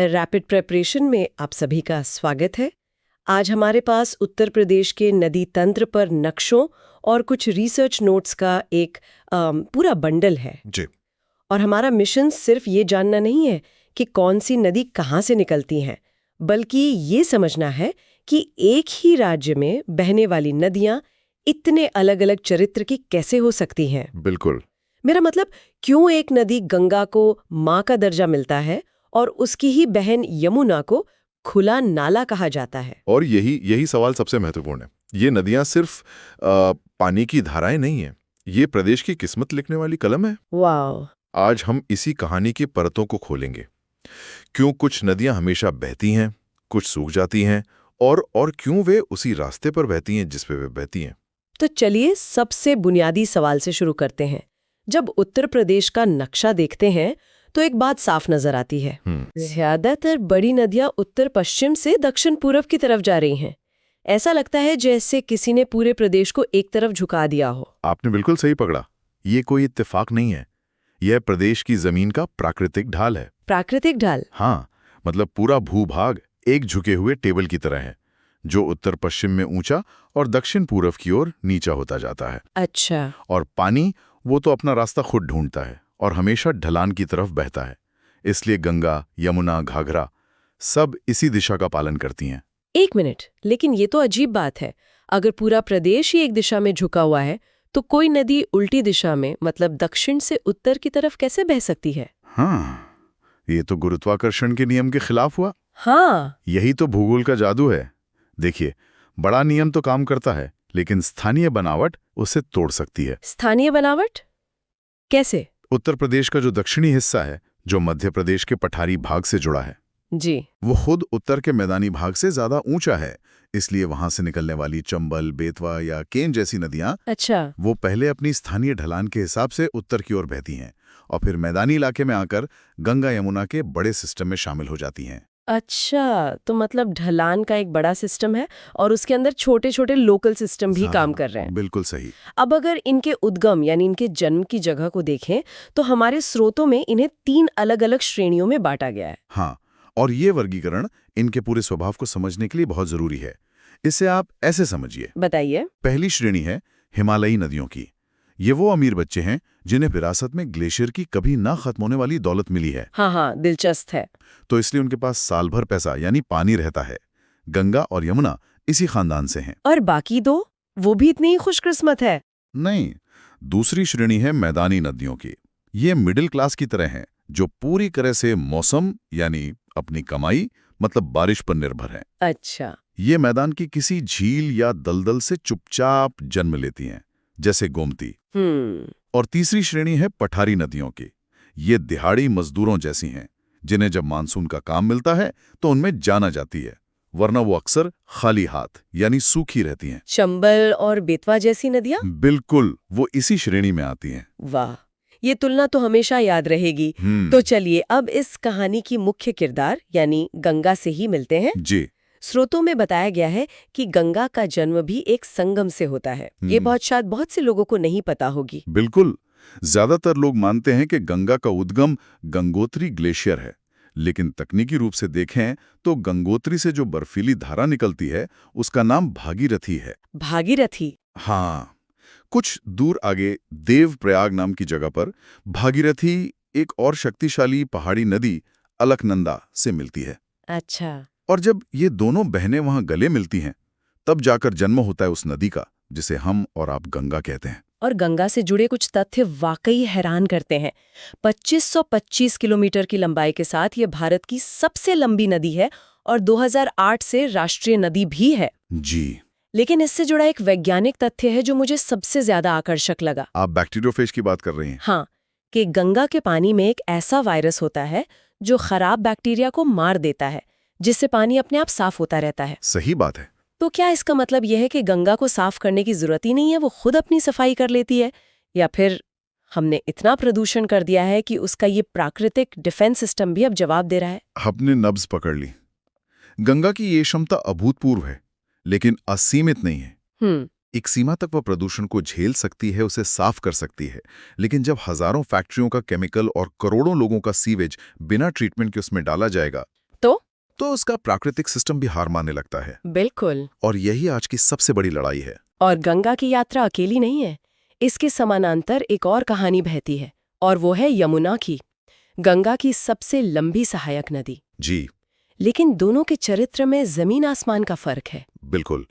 Rapid preparation में आप सभी का स्वागत है। आज हमारे पास उत्तर प्रदेश के नदी तंत्र पर नक्शों और कुछ रिसर्च नोट्स का एक पूरा बंडल है जी। और हमारा मिशन सिर्फ ये जानना नहीं है कि कौन सी नदी कहाँ से निकलती हैं, बल्कि ये समझना है कि एक ही राज्य में बहने वाली नदियाँ इतने अलग अलग चरित्र की कैसे हो सकती हैं। बिल्कुल। मेरा मतलब, क्यों एक नदी गंगा को माँ का दर्जा मिलता है और उसकी ही बहन यमुना को खुला नाला कहा जाता है। और यही सवाल सबसे महत्वपूर्ण है। ये नदियां सिर्फ पानी की धाराएं नहीं है, ये प्रदेश की किस्मत लिखने वाली कलम है। वाह। आज हम इसी कहानी की परतों को खोलेंगे। क्यों कुछ नदियां हमेशा बहती हैं, कुछ सूख जाती हैं, और क्यों वे उसी रास्ते पर बहती हैं जिस पे वे बहती हैं। तो चलिए सबसे बुनियादी सवाल से शुरू करते हैं। जब उत्तर प्रदेश का नक्शा देखते हैं तो एक बात साफ नजर आती है। ज्यादातर बड़ी नदियां उत्तर पश्चिम से दक्षिण पूरब की तरफ जा रही हैं। ऐसा लगता है जैसे किसी ने पूरे प्रदेश को एक तरफ झुका दिया हो। आपने बिल्कुल सही पकड़ा। ये कोई इत्तेफाक नहीं है, यह प्रदेश की जमीन का प्राकृतिक ढाल है। प्राकृतिक ढाल? हाँ, मतलब पूरा भूभाग एक झुके हुए टेबल की तरह है, जो उत्तर पश्चिम में ऊंचा और दक्षिण पूरब की ओर नीचा होता जाता है। अच्छा। और पानी वो तो अपना रास्ता खुद ढूंढता है और हमेशा ढलान की तरफ बहता है। इसलिए गंगा, यमुना, घाघरा सब इसी दिशा का पालन करती हैं। एक मिनट, लेकिन ये तो अजीब बात है। अगर पूरा प्रदेश ही एक दिशा में झुका हुआ है तो कोई नदी उल्टी दिशा में, मतलब दक्षिण से उत्तर की तरफ कैसे बह सकती है? हाँ, ये तो गुरुत्वाकर्षण के नियम के खिलाफ हुआ। हाँ, यही तो भूगोल का जादू है। देखिए, बड़ा नियम तो काम करता है, लेकिन स्थानीय बनावट उसे तोड़ सकती है। स्थानीय बनावट कैसे? उत्तर प्रदेश का जो दक्षिणी हिस्सा है, जो मध्य प्रदेश के पठारी भाग से जुड़ा है जी, वो खुद उत्तर के मैदानी भाग से ज्यादा ऊंचा है। इसलिए वहां से निकलने वाली चंबल, बेतवा या केन जैसी नदियां अच्छा, वो पहले अपनी स्थानीय ढलान के हिसाब से उत्तर की ओर बहती हैं और फिर मैदानी इलाके में आकर गंगा यमुना के बड़े सिस्टम में शामिल हो जाती हैं। अच्छा, तो मतलब ढलान का एक बड़ा सिस्टम है और उसके अंदर छोटे छोटे लोकल सिस्टम भी काम कर रहे हैं। बिल्कुल सही। अब अगर इनके उद्गम यानी इनके जन्म की जगह को देखें तो हमारे स्रोतों में इन्हें 3 अलग अलग श्रेणियों में बांटा गया है। हाँ, और ये वर्गीकरण इनके पूरे स्वभाव को समझने के लिए बहुत जरूरी है। इसे आप ऐसे समझिए। बताइए। पहली श्रेणी है हिमालयी नदियों की। ये वो अमीर बच्चे हैं जिन्हें विरासत में ग्लेशियर की कभी ना खत्म होने वाली दौलत मिली है। हाँ, दिलचस्प है। तो इसलिए उनके पास साल भर पैसा यानी पानी रहता है। गंगा और यमुना इसी खानदान से हैं। और बाकी दो, वो भी इतनी ही खुशकिस्मत है? नहीं, दूसरी श्रेणी है मैदानी नदियों की। ये मिडिल क्लास की तरह हैं, जो पूरी तरह से मौसम यानी अपनी कमाई मतलब बारिश पर निर्भर हैं। अच्छा। ये मैदान की किसी झील या दलदल से चुपचाप जन्म लेती हैं, जैसे गोमती। और तीसरी श्रेणी है पठारी नदियों की। ये दिहाड़ी मजदूरों जैसी हैं, जिन्हें जब मानसून का काम मिलता है तो उनमें जाना जाती है, वरना वो अक्सर खाली हाथ यानी सूखी रहती हैं। चंबल और बेतवा जैसी नदियां? बिल्कुल, वो इसी श्रेणी में आती हैं। वाह, ये तुलना तो हमेशा याद रहेगी। तो चलिए अब इस कहानी की मुख्य किरदार यानी गंगा से ही मिलते हैं। जी। स्रोतों में बताया गया है कि गंगा का जन्म भी एक संगम से होता है। ये बात शायद बहुत से लोगों को नहीं पता होगी। बिल्कुल, ज्यादातर लोग मानते हैं कि गंगा का उद्गम गंगोत्री ग्लेशियर है, लेकिन तकनीकी रूप से देखें तो गंगोत्री से जो बर्फीली धारा निकलती है उसका नाम भागीरथी है। भागीरथी? हाँ, कुछ दूर आगे देवप्रयाग नाम की जगह पर भागीरथी एक और शक्तिशाली पहाड़ी नदी अलकनंदा से मिलती है। अच्छा। और जब ये दोनों बहनें वहां गले मिलती हैं, तब जाकर जन्म होता है उस नदी का, जिसे हम और आप गंगा कहते हैं। और गंगा से जुड़े कुछ तथ्य वाकई हैरान करते हैं। 2525 किलोमीटर की लंबाई के साथ ये भारत की सबसे लंबी नदी है और 2008 से राष्ट्रीय नदी भी है। जी। लेकिन इससे जुड़ा एक वैज्ञानिक तथ्य है जो मुझे सबसे ज्यादा आकर्षक लगा। आप बैक्टीरियोफेज की बात कर रही हैं? हाँ, कि गंगा के पानी में एक ऐसा वायरस होता है जो खराब बैक्टीरिया को मार देता है, जिससे पानी अपने आप साफ होता रहता है। सही बात है। तो क्या इसका मतलब यह है कि गंगा को साफ करने की जरूरत ही नहीं है, वो खुद अपनी सफाई कर लेती है? या फिर हमने इतना प्रदूषण कर दिया है कि उसका ये प्राकृतिक डिफेंस सिस्टम भी अब जवाब दे रहा है? आपने नब्ज पकड़ ली। गंगा की ये क्षमता अभूतपूर्व है, लेकिन असीमित नहीं है। एक सीमा तक वह प्रदूषण को झेल सकती है, उसे साफ कर सकती है, लेकिन जब हजारों फैक्ट्रियों का केमिकल और करोड़ों लोगों का सीवेज बिना ट्रीटमेंट के उसमें डाला जाएगा, तो उसका प्राकृतिक सिस्टम भी हार मानने लगता है। बिल्कुल। और यही आज की सबसे बड़ी लड़ाई है। और गंगा की यात्रा अकेली नहीं है। इसके समानांतर एक और कहानी बहती है, और वो है यमुना की, गंगा की सबसे लंबी सहायक नदी। जी। लेकिन दोनों के चरित्र में जमीन आसमान का फर्क है। बिल्कुल।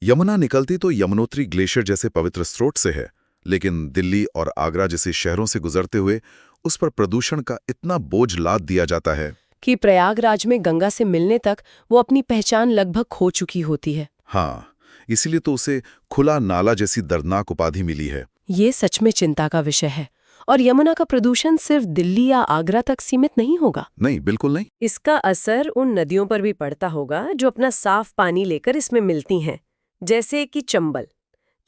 यमुना निकलती तो यमुनोत्री ग्लेशियर जैसे पवित्र स्रोत से है, लेकिन दिल्ली और आगरा जैसे शहरों से गुजरते हुए उस पर प्रदूषण का इतना बोझ लाद दिया जाता है कि प्रयागराज में गंगा से मिलने तक वो अपनी पहचान लगभग खो चुकी होती है। हाँ, इसीलिए तो उसे खुला नाला जैसी दर्दनाक उपाधि मिली है। ये सच में चिंता का विषय है। और यमुना का प्रदूषण सिर्फ दिल्ली या आगरा तक सीमित नहीं होगा। नहीं, बिल्कुल नहीं। इसका असर उन नदियों पर भी पड़ता होगा जो अपना साफ पानी लेकर इसमें मिलती हैं, जैसे कि चंबल।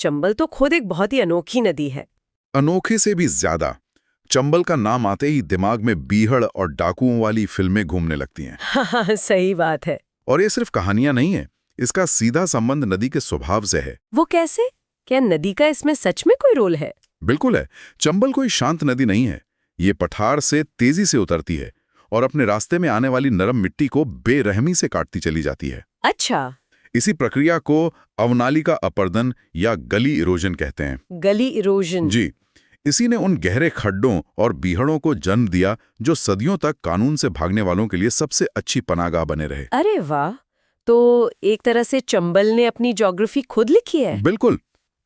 चंबल तो खुद एक बहुत ही अनोखी नदी है। अनोखे से भी ज्यादा। चंबल का नाम आते ही दिमाग में बीहड़ और डाकुओं वाली फिल्में घूमने लगती हैं। हाँ, सही बात है। और ये सिर्फ कहानियां नहीं है, इसका सीधा संबंध नदी के स्वभाव से है। वो कैसे? क्या नदी का इसमें सच में कोई रोल है? बिल्कुल है। चंबल कोई शांत नदी नहीं है। ये पठार से तेजी से उतरती है और अपने रास्ते में आने वाली नरम मिट्टी को बेरहमी से काटती चली जाती है। अच्छा। इसी प्रक्रिया को अवनालिका अपर्दन या गली इरोजन कहते हैं। गली इरोजन। जी। इसी ने उन गहरे खड्डों और बीहड़ों को जन्म दिया जो सदियों तक कानून से भागने वालों के लिए सबसे अच्छी पनाहगाह बने रहे। अरे वाह! तो एक तरह से चंबल ने अपनी ज्योग्राफी खुद लिखी है। बिल्कुल।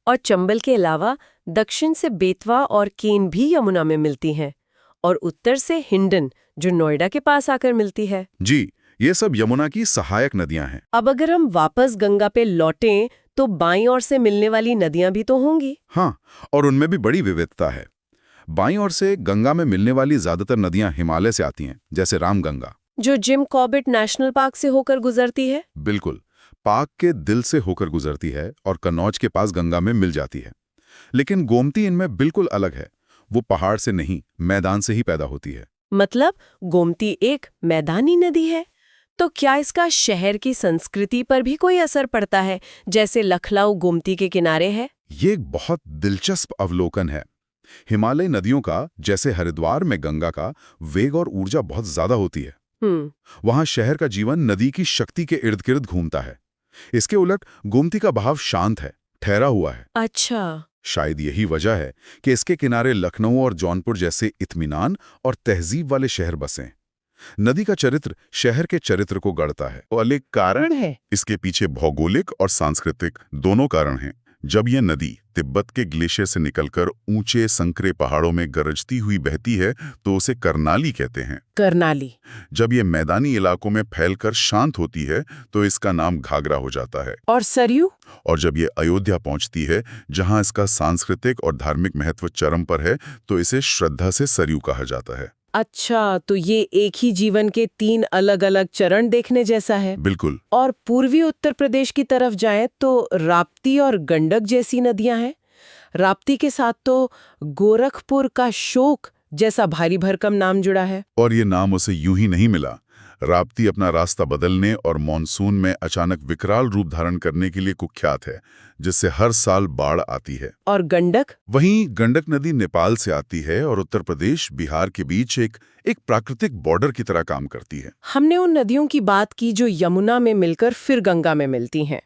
और चंबल के अलावा दक्षिण से बेतवा और केन भी यमुना में मिलती हैं, और उत्तर से हिंडन जो नोएडा के पास आकर मिलती है। जी, ये सब यमुना की सहायक नदियां हैं। अब अगर हम वापस गंगा पे लौटें तो बाईं ओर से मिलने वाली नदियां भी तो होंगी। हाँ, और उनमें भी बड़ी विविधता है। बाईं ओर से गंगा में मिलने वाली ज्यादातर नदियां हिमालय से आती हैं, जैसे रामगंगा, जो जिम कॉर्बेट नेशनल पार्क से होकर गुजरती है। बिल्कुल, पार्क के दिल से होकर गुजरती है और कन्नौज के पास गंगा में मिल जाती है। लेकिन गोमती इनमें बिल्कुल अलग है। वो पहाड़ से नहीं, मैदान से ही पैदा होती है। मतलब गोमती एक मैदानी नदी है। तो क्या इसका शहर की संस्कृति पर भी कोई असर पड़ता है, जैसे लखनऊ गोमती के किनारे है? ये एक बहुत दिलचस्प अवलोकन है। हिमालय नदियों का, जैसे हरिद्वार में गंगा का, वेग और ऊर्जा बहुत ज्यादा होती है। वहां शहर का जीवन नदी की शक्ति के इर्द गिर्द घूमता है। इसके उलट गोमती का बहाव शांत है, ठहरा हुआ है। अच्छा। शायद यही वजह है कि इसके किनारे लखनऊ और जौनपुर जैसे इत्मीनान और तहजीब वाले शहर बसे। नदी का चरित्र शहर के चरित्र को गढ़ता है। और एक कारण है, इसके पीछे भौगोलिक और सांस्कृतिक दोनों कारण हैं। जब यह नदी तिब्बत के ग्लेशियर से निकलकर ऊंचे संकरे पहाड़ों में गरजती हुई बहती है तो उसे करनाली कहते हैं। करनाली। जब ये मैदानी इलाकों में फैलकर शांत होती है तो इसका नाम घाघरा हो जाता है। और सरयू? और जब ये अयोध्या पहुंचती है, जहां इसका सांस्कृतिक और धार्मिक महत्व चरम पर है, तो इसे श्रद्धा से सरयू कहा जाता है। अच्छा, तो ये एक ही जीवन के 3 अलग-अलग चरण देखने जैसा है। बिल्कुल। और पूर्वी उत्तर प्रदेश की तरफ जाएं तो राप्ती और गंडक जैसी नदियां हैं। राप्ती के साथ तो गोरखपुर का शोक जैसा भारी भरकम नाम जुड़ा है। और ये नाम उसे यूं ही नहीं मिला। राप्ती अपना रास्ता बदलने और मॉनसून में अचानक विकराल रूप धारण करने के लिए कुख्यात है, जिससे हर साल बाढ़ आती है। और गंडक? वहीं गंडक नदी नेपाल से आती है और उत्तर प्रदेश बिहार के बीच एक प्राकृतिक बॉर्डर की तरह काम करती है। हमने उन नदियों की बात की जो यमुना में मिलकर फिर गंगा में मिलती हैं।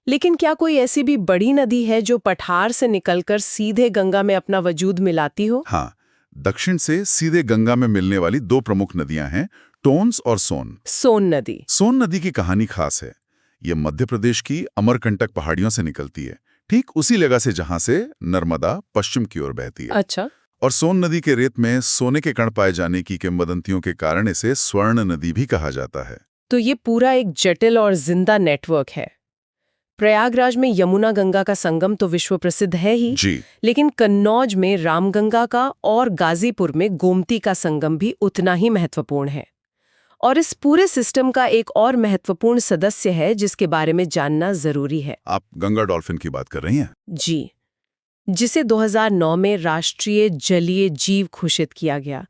लेकिन क्या कोई ऐसी भी बड़ी नदी है जो पठार से निकलकर सीधे गंगा में अपना वजूद मिलाती हो? हाँ, दक्षिण से सीधे गंगा में मिलने वाली 2 प्रमुख नदियां हैं, टोंस और सोन। सोन नदी। सोन नदी की कहानी खास है। ये मध्य प्रदेश की अमरकंटक पहाड़ियों से निकलती है, ठीक उसी जगह से जहां से नर्मदा पश्चिम की ओर बहती है। अच्छा। और सोन नदी के रेत में सोने के कण पाए जाने की किंवदंतियों के कारण इसे स्वर्ण नदी भी कहा जाता है। तो ये पूरा एक जटिल और जिंदा नेटवर्क है। प्रयागराज में यमुना गंगा का संगम तो विश्व प्रसिद्ध है ही जी। लेकिन कन्नौज में रामगंगा का और गाजीपुर में गोमती का संगम भी उतना ही महत्वपूर्ण है। और इस पूरे सिस्टम का एक और महत्वपूर्ण सदस्य है जिसके बारे में जानना जरूरी है। आप गंगा डॉल्फिन की बात कर रही हैं? जी, जिसे 2009 में राष्ट्रीय जलीय जीव घोषित किया गया।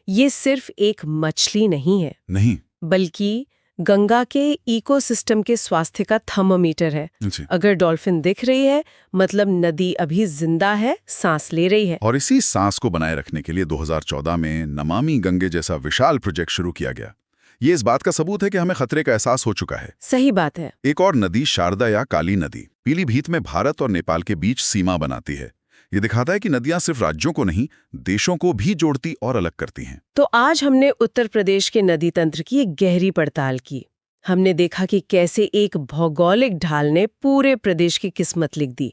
ये सिर्फ एक मछली नहीं है, नहीं, बल्कि गंगा के इकोसिस्टम के स्वास्थ्य का थर्मोमीटर है। अगर डॉल्फिन दिख रही है, मतलब नदी अभी जिंदा है, सांस ले रही है। और इसी सांस को बनाए रखने के लिए 2014 में नमामि गंगे जैसा विशाल प्रोजेक्ट शुरू किया गया। ये इस बात का सबूत है कि हमें खतरे का एहसास हो चुका है। सही बात है। एक और नदी शारदा या काली नदी पीलीभीत में भारत और नेपाल के बीच सीमा बनाती है। ये दिखाता है कि नदियां सिर्फ राज्यों को नहीं, देशों को भी जोड़ती और अलग करती हैं। तो आज हमने उत्तर प्रदेश के नदी तंत्र की एक गहरी पड़ताल की। हमने देखा कि कैसे एक भौगोलिक ढाल ने पूरे प्रदेश की किस्मत लिख दी।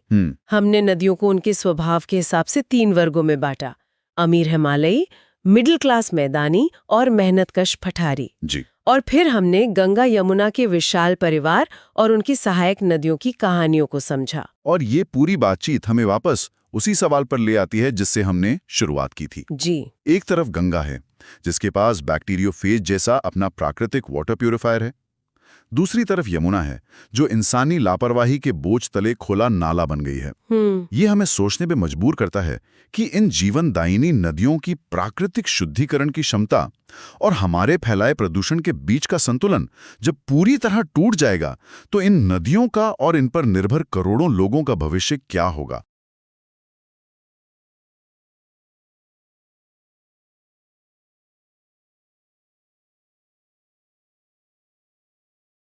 हमने नदियों को उनके स्वभाव के हिसाब से 3 वर्गों में बांटा: अमीर हिमालयी, मिडिल क्लास मैदानी और मेहनतकश पठारी। जी। और फिर हमने गंगा यमुना के विशाल परिवार और उनकी सहायक नदियों की कहानियों को समझा। और ये पूरी बातचीत हमें वापस उसी सवाल पर ले आती है जिससे हमने शुरुआत की थी। जी। एक तरफ गंगा है, जिसके पास बैक्टीरियोफेज जैसा अपना प्राकृतिक वाटर प्यूरिफायर है। दूसरी तरफ यमुना है, जो इंसानी लापरवाही के बोझ तले खुला नाला बन गई है। ये हमें सोचने पे मजबूर करता है कि इन जीवनदायिनी नदियों की प्राकृतिक शुद्धिकरण की क्षमता और हमारे फैलाए प्रदूषण के बीच का संतुलन जब पूरी तरह टूट जाएगा, तो इन नदियों का और इन पर निर्भर करोड़ों लोगों का भविष्य क्या होगा।